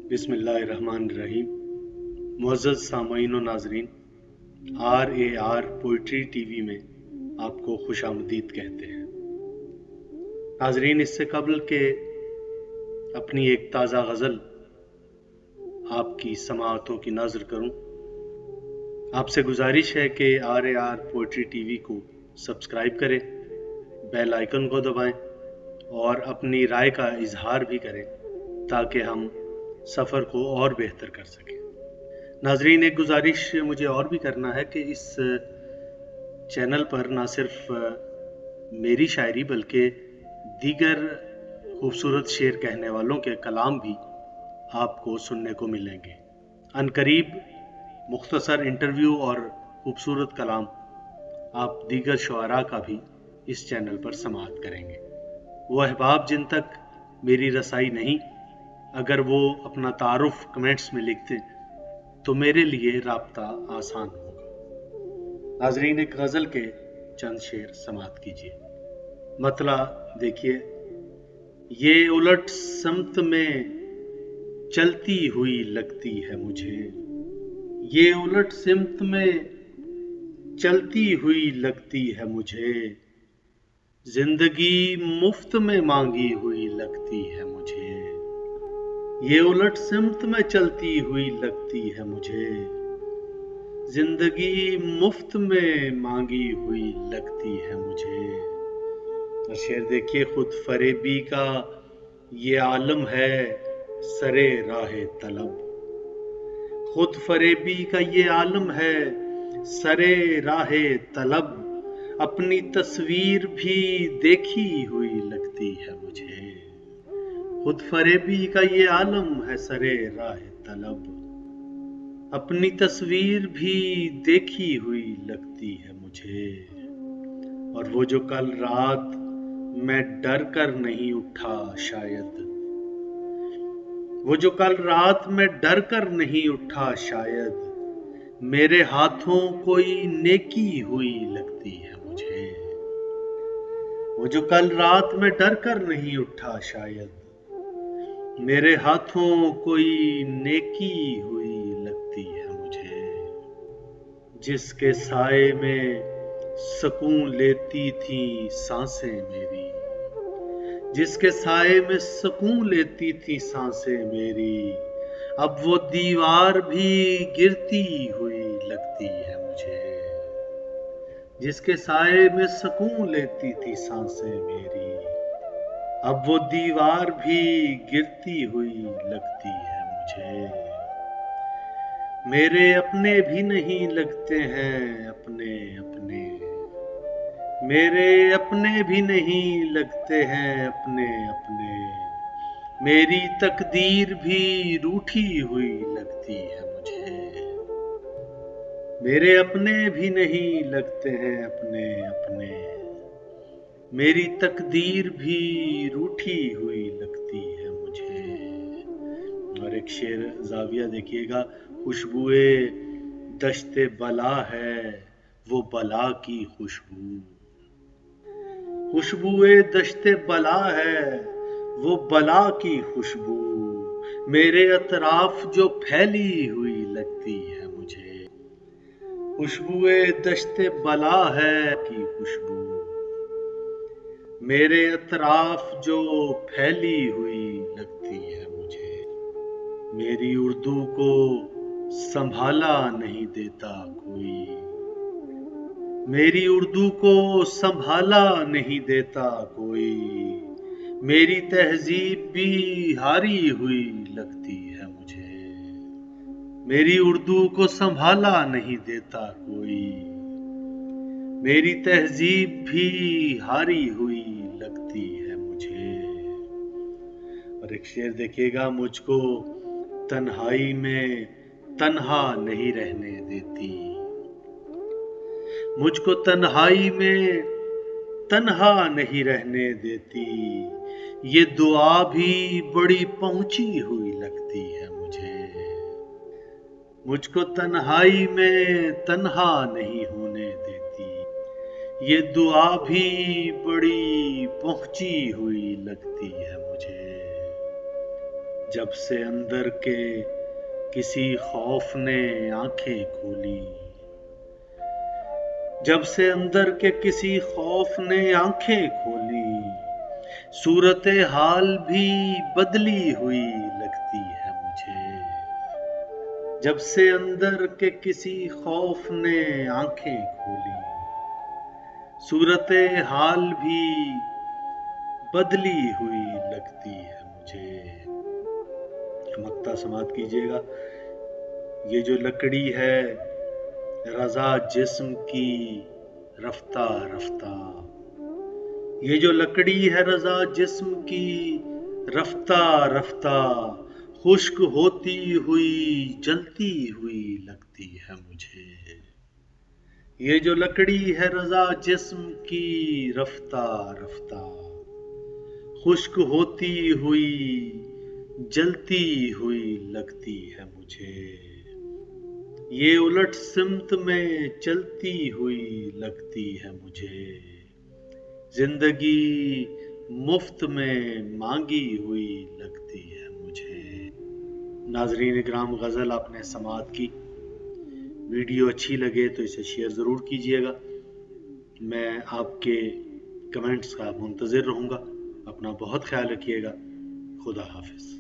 बिस्मिल्लाहिर्रहमानिर्रहीम। मुअज़्ज़ज़ सामईन व नाज़रीन, RAR पोइट्री टीवी में आपको खुशामदीद कहते हैं। नाज़रीन, इससे कबल के अपनी एक ताज़ा गज़ल आपकी समाअतों की नज़र करूं, आपसे गुजारिश है कि RAR पोइट्री टीवी को सब्सक्राइब करें, बेल आइकन को दबाएं और अपनी राय का इजहार भी करें ताकि हम सफ़र को और बेहतर कर सकें। नाजरीन, एक गुजारिश मुझे और भी करना है कि इस चैनल पर ना सिर्फ मेरी शायरी बल्कि दीगर खूबसूरत शेर कहने वालों के कलाम भी आपको सुनने को मिलेंगे। अनकरीब मुख्तसर इंटरव्यू और खूबसूरत कलाम आप दीगर शुआरा का भी इस चैनल पर समाअत करेंगे। वो अहबाब जिन तक मेरी रसाई नहीं, अगर वो अपना तारुफ कमेंट्स में लिखते तो मेरे लिए राब्ता आसान होगा। नाजरीन, एक गज़ल के चंद शेर समाअत कीजिए। मतला देखिए, ये उलट समत में चलती हुई लगती है मुझे, ये उलट सिमत में चलती हुई लगती है मुझे, जिंदगी मुफ्त में मांगी हुई लगती है मुझे, ये उलट सिमत में चलती हुई लगती है मुझे, जिंदगी मुफ्त में मांगी हुई लगती है मुझे। और शेर देखिए, खुद फरेबी का ये आलम है सरे राहे तलब, खुद फरेबी का ये आलम है सरे राहे तलब, अपनी तस्वीर भी देखी हुई लगती है मुझे, खुद फरेबी का ये आलम है सरे राहे तलब, अपनी तस्वीर भी देखी हुई लगती है मुझे। और वो जो कल रात मैं डर कर नहीं उठा शायद, वो जो कल रात मैं डर कर नहीं उठा शायद, मेरे हाथों कोई नेकी हुई लगती है मुझे, वो जो कल रात मैं डर कर नहीं उठा शायद, मेरे हाथों कोई नेकी हुई लगती है मुझे, जिसके साए में सुकून लेती थी सांसें मेरी, जिसके साए में सुकून लेती थी सांसें मेरी, अब वो दीवार भी गिरती हुई लगती है मुझे, जिसके साए में सुकून लेती थी सांसें मेरी, अब वो दीवार भी गिरती हुई लगती है मुझे। मेरे अपने भी नहीं लगते हैं अपने अपने, मेरे अपने भी नहीं लगते हैं अपने अपने, मेरी तकदीर भी रूठी हुई लगती है मुझे, मेरे अपने भी नहीं लगते हैं अपने अपने, मेरी तकदीर भी रूठी हुई लगती है मुझे। और एक शेर जाविया देखिएगा, खुशबुए दश्ते बला है वो बला की खुशबू, खुशबुए दश्ते बला है वो बला की खुशबू, मेरे अतराफ जो फैली हुई लगती है मुझे, खुशबुए दश्ते बला है की खुशबू, मेरे अतराफ जो फैली हुई लगती है मुझे, मेरी उर्दू को संभाला नहीं देता कोई, मेरी उर्दू को संभाला नहीं देता कोई, मेरी तहजीब भी हारी हुई लगती है मुझे, मेरी उर्दू को संभाला नहीं देता कोई, मेरी तहजीब भी हारी हुई लगती है मुझे। और एक शेर देखिएगा, मुझको तन्हाई में तन्हा नहीं रहने देती, मुझको तन्हाई में तन्हा नहीं रहने देती, ये दुआ भी बड़ी पहुंची हुई लगती है मुझे, मुझको तन्हाई में तन्हा नहीं होने देती, ये दुआ भी बड़ी पहुंची हुई लगती है मुझे। जब से अंदर के किसी खौफ ने आंखें खोली, जब से अंदर के किसी खौफ ने आंखें खोली, सूरत हाल भी बदली हुई लगती है मुझे। जब से अंदर के किसी खौफ ने आंखें खोली, सूरत हाल भी बदली हुई लगती है मुझे। मक्ता समात कीजिएगा। ये जो लकड़ी है रजा जिस्म की रफ्ता रफ्ता, ये जो लकड़ी है रजा जिस्म की रफ्ता रफ्ता, खुश्क होती हुई जलती हुई लगती है मुझे। ये जो लकड़ी है रजा जिस्म की रफ्ता रफ्ता, खुश्क होती हुई जलती हुई लगती है मुझे। ये उलट सिमत में चलती हुई लगती है मुझे। जिंदगी मुफ्त में मांगी हुई लगती है मुझे। नाजरीन इकराम, गज़ल आपने समाअत की। वीडियो अच्छी लगे तो इसे शेयर ज़रूर कीजिएगा। मैं आपके कमेंट्स का मुंतज़िर रहूँगा। अपना बहुत ख्याल रखिएगा। खुदा हाफिज़।